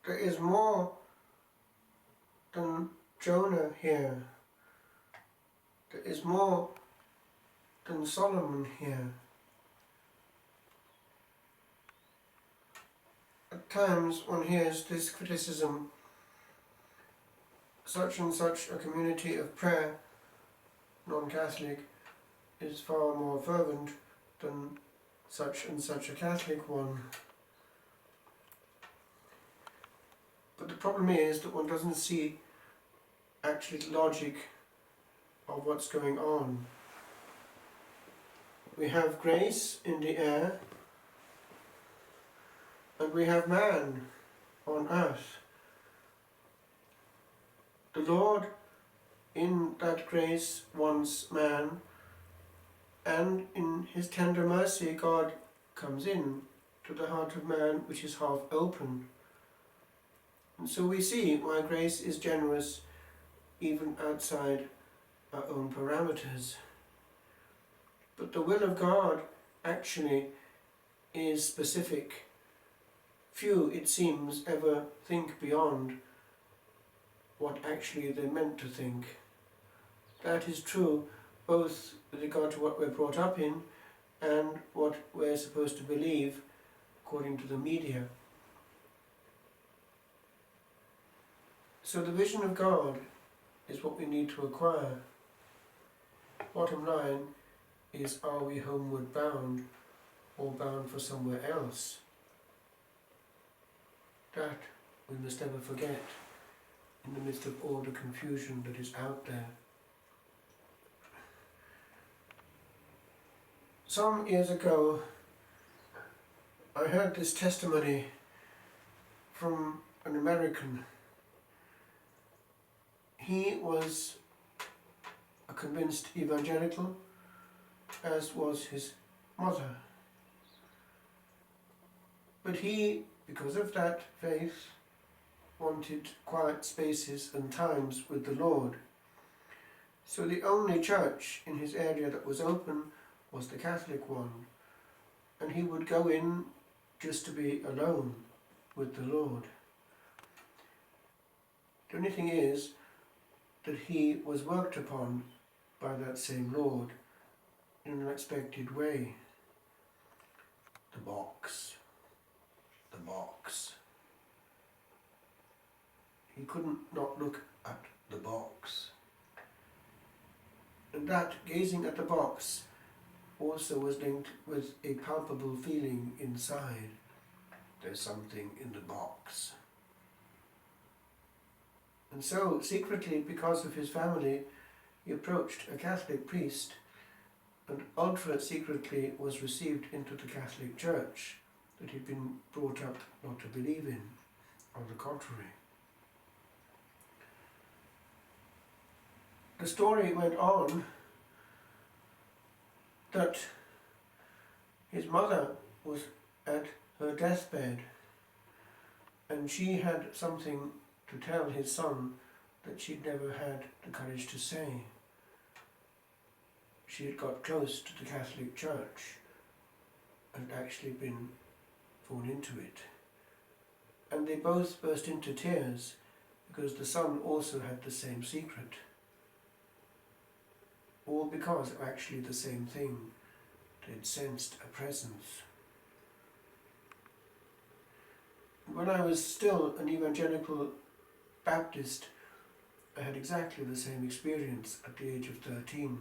There is more than Jonah here. There is more than Solomon here. At times one hears this criticism: such and such a community of prayer, non-Catholic, is far more fervent than such and such a Catholic one. But the problem is that one doesn't see actually the logic of what's going on. We have grace in the air, and we have man on earth. The Lord in that grace wants man, and in His tender mercy God comes in to the heart of man, which is half open. And so we see why grace is generous even outside our own parameters. But the will of God actually is specific. Few, it seems, ever think beyond what actually they're meant to think. That is true both with regard to what we're brought up in and what we're supposed to believe according to the media. So the vision of God is what we need to acquire. Bottom line is, are we homeward bound or bound for somewhere else? That we must never forget in the midst of all the confusion that is out there. Some years ago, I heard this testimony from an American. He was a convinced evangelical, as was his mother. But he, because of that faith, wanted quiet spaces and times with the Lord. So the only church in his area that was open was the Catholic one, and he would go in just to be alone with the Lord. The only thing is that he was worked upon by that same Lord in an unexpected way. The box. He couldn't not look at the box. And that gazing at the box also was linked with a palpable feeling inside. There's something in the box. And so, secretly, because of his family, he approached a Catholic priest and ultra secretly was received into the Catholic Church that he'd been brought up not to believe in, on the contrary. The story went on that his mother was at her deathbed and she had something to tell his son that she'd never had the courage to say. She had got close to the Catholic Church and actually been born into it. And they both burst into tears because the son also had the same secret. All because of actually the same thing. They'd sensed a presence. When I was still an evangelical Baptist, I had exactly the same experience at the age of 13,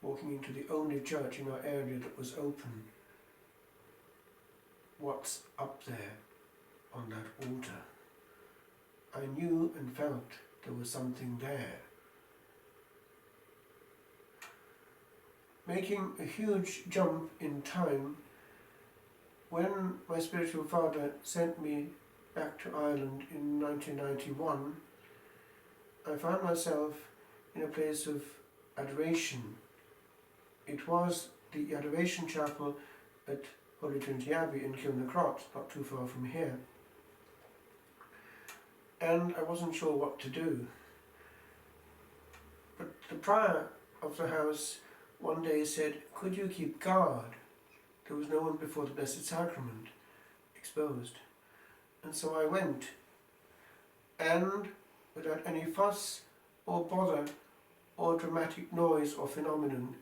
walking into the only church in our area that was open. What's up there on that altar? I knew and felt there was something there. Making a huge jump in time, when my spiritual father sent me back to Ireland in 1991, I found myself in a place of adoration. It was the Adoration Chapel at Holy Trinity Abbey in Kilnacrot, not too far from here. And I wasn't sure what to do. But the prior of the house one day said, "Could you keep guard?" There was no one before the Blessed Sacrament exposed. And so I went, and without any fuss or bother or dramatic noise or phenomenon,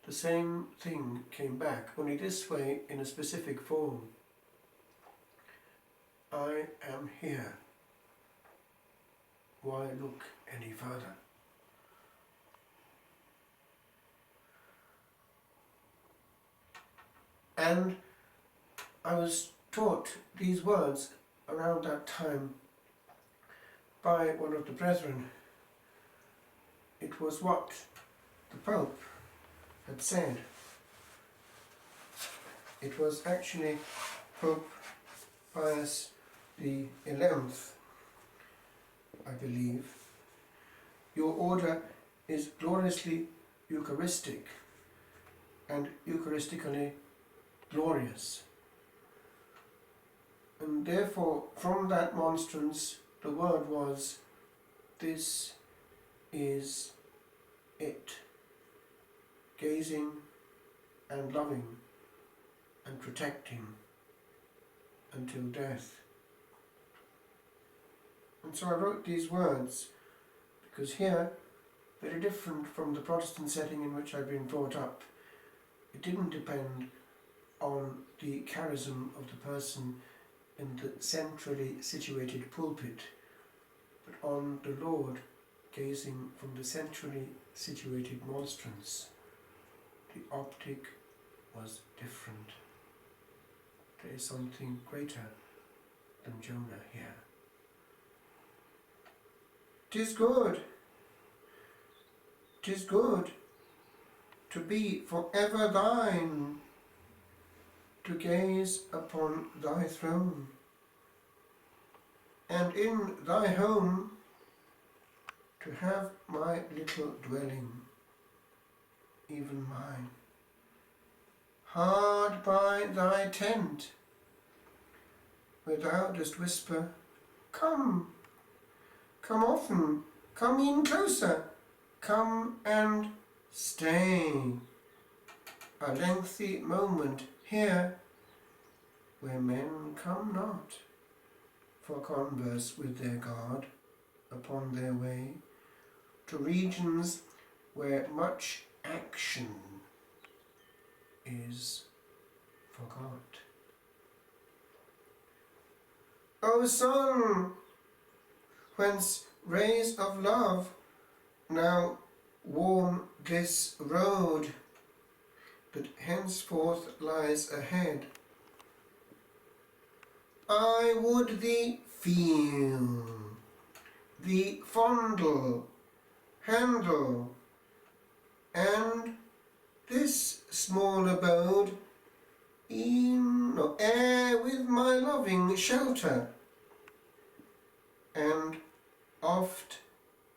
the same thing came back, only this way in a specific form. I am here. Why look any further? And I was taught these words around that time by one of the brethren. It was what the Pope had said. It was actually Pope Pius the 11th, I believe. Your order is gloriously Eucharistic and Eucharistically glorious. And therefore, from that monstrance, the word was, this is it. Gazing and loving and protecting until death. And so I wrote these words, because here, very different from the Protestant setting in which I've been brought up, it didn't depend on the charism of the person in the centrally situated pulpit, but on the Lord gazing from the centrally situated monstrance. The optic was different. There is something greater than Jonah here. 'Tis good, 'tis good to be forever thine, to gaze upon thy throne, and in thy home to have my little dwelling, even mine, hard by thy tent, where thou dost whisper, come, come often, come in closer, come and stay. A lengthy moment here, where men come not for converse with their God upon their way, to regions where much action is forgot. O sun, whence rays of love now warm this road that henceforth lies ahead, I would thee feel, thee fondle, handle, and this small abode e'en ere with my loving shelter, and oft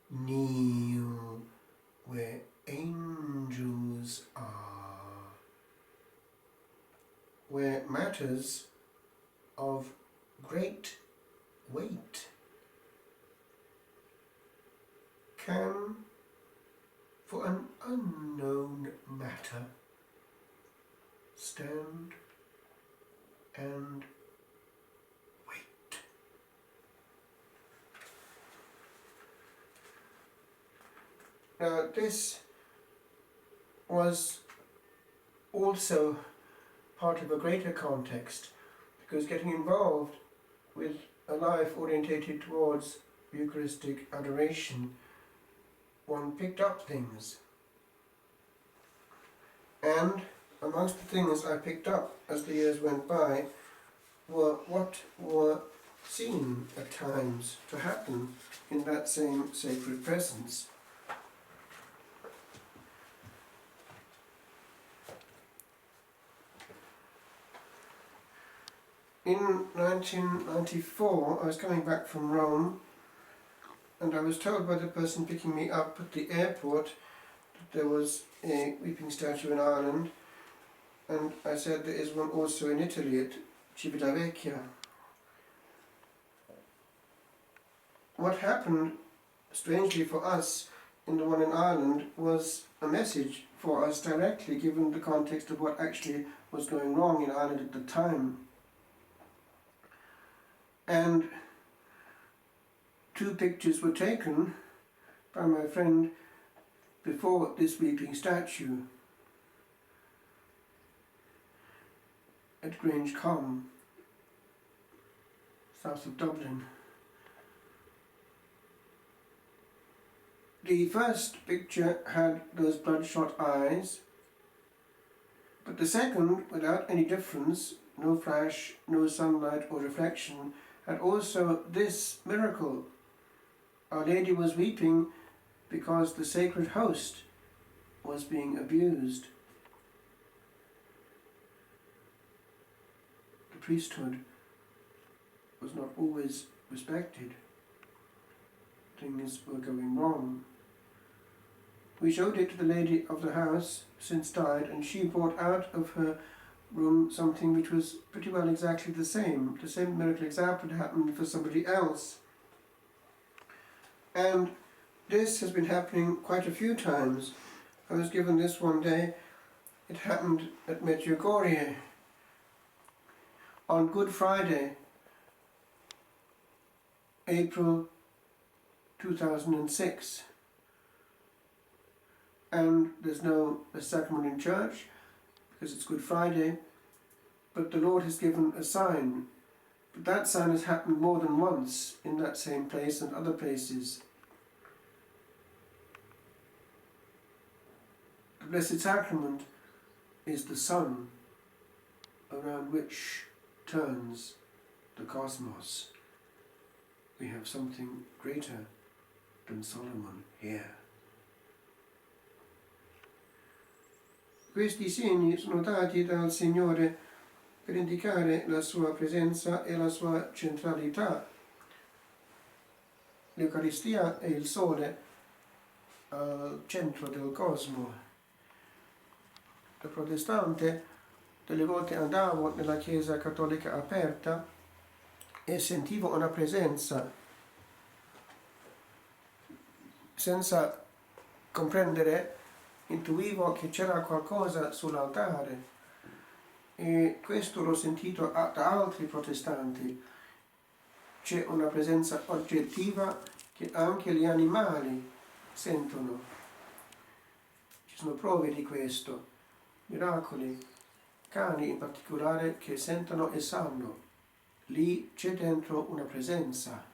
kneel where angels are, where matters of great weight can, for an unknown matter, stand and wait. Now this was also part of a greater context, because getting involved with a life orientated towards Eucharistic adoration, one picked up things. And amongst the things I picked up as the years went by were what were seen at times to happen in that same sacred presence. In 1994, I was coming back from Rome, and I was told by the person picking me up at the airport that there was a weeping statue in Ireland, and I said there is one also in Italy at Civitavecchia. What happened, strangely for us, in the one in Ireland was a message for us directly, given the context of what actually was going wrong in Ireland at the time. And 2 pictures were taken by my friend before this weeping statue at Grange Comm, south of Dublin. The first picture had those bloodshot eyes, but the second, without any difference, no flash, no sunlight or reflection, had also this miracle. Our Lady was weeping because the sacred host was being abused. The priesthood was not always respected. Things were going wrong. We showed it to the lady of the house, since died, and she brought out of her room something which was pretty well exactly the same miracle example had happened for somebody else. And this has been happening quite a few times. I was given this one day. It happened at Medjugorje on Good Friday, April 2006. And there's no sacrament in church because it's Good Friday, but the Lord has given a sign. But that sign has happened more than once in that same place and other places. The Blessed Sacrament is the sun around which turns the cosmos. We have something greater than Solomon here. Questi segni sono dati dal Signore per indicare la sua presenza e la sua centralità. L'Eucaristia è il sole al centro del cosmo. Da protestante delle volte andavo nella chiesa cattolica aperta e sentivo una presenza senza comprendere. Intuivo che c'era qualcosa sull'altare e questo l'ho sentito da altri protestanti. C'è una presenza oggettiva che anche gli animali sentono. Ci sono prove di questo, miracoli, cani in particolare che sentono e sanno. Lì c'è dentro una presenza.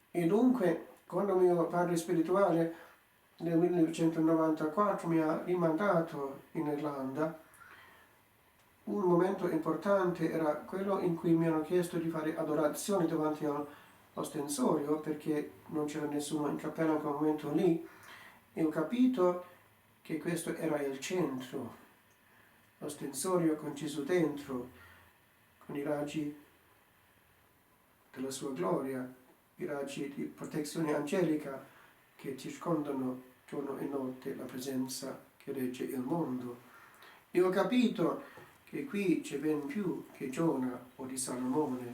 E dunque, quando mio padre spirituale nel 1994 mi ha rimandato in Irlanda, un momento importante era quello in cui mi hanno chiesto di fare adorazione davanti all'ostensorio, perché non c'era nessuno in cappella in quel momento lì, e ho capito che questo era il centro, l'ostensorio con Gesù dentro, con i raggi della sua gloria, i raggi di protezione angelica che circondano giorno e notte la presenza che regge il mondo. E ho capito che qui c'è ben più che Giona o di Salomone.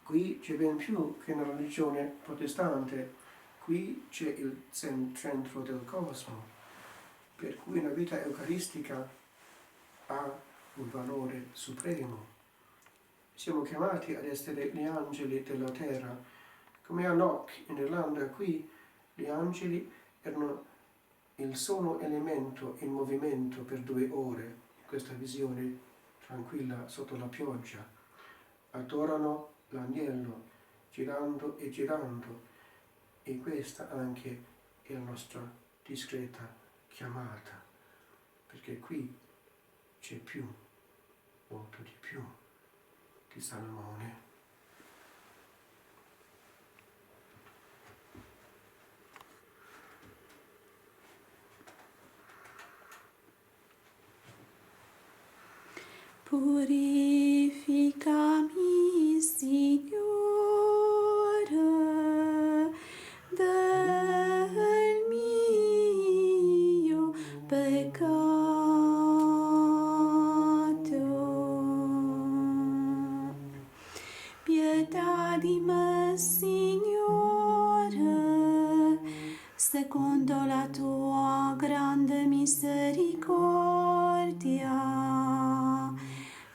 Qui c'è ben più che nella religione protestante. Qui c'è il centro del cosmo, per cui la vita eucaristica ha un valore supremo. Siamo chiamati ad essere gli angeli della terra. Come a Knock in Irlanda, qui gli angeli erano il solo elemento in movimento per 2 ore, in questa visione tranquilla sotto la pioggia. Adorano l'agnello, girando e girando, e questa anche è la nostra discreta chiamata, perché qui c'è più, molto di più, di Salomone. Purificami, Signore, del mio peccato. Pietà di me, Signore, secondo la tua grande misericordia.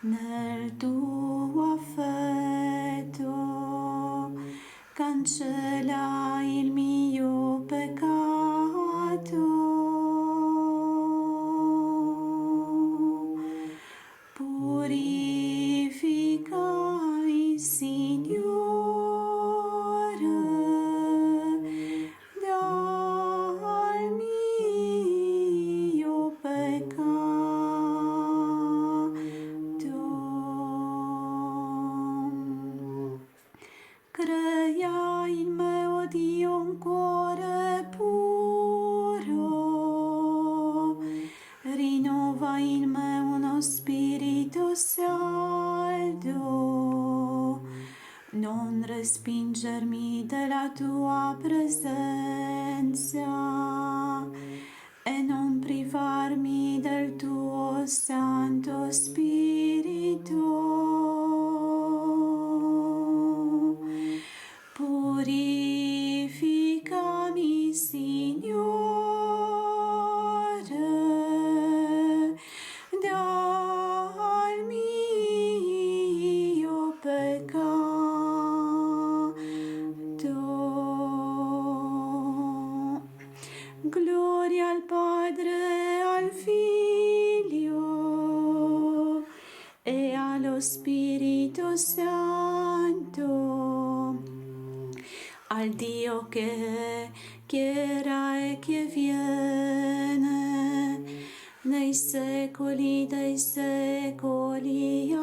Nel tuo affetto cancella il mio peccato. Purificami, Signore, dal mio peccato. Crea in me, o Dio, un cuore puro, rinnova in me uno spirito saldo, non respingermi dalla tua presenza e non privarmi del tuo Santo Spirito. Purificami, Signore, dal mio peccato. Gloria al Padre, al Figlio e allo Spirito Santo, al Dio che era e che viene nei secoli dei secoli.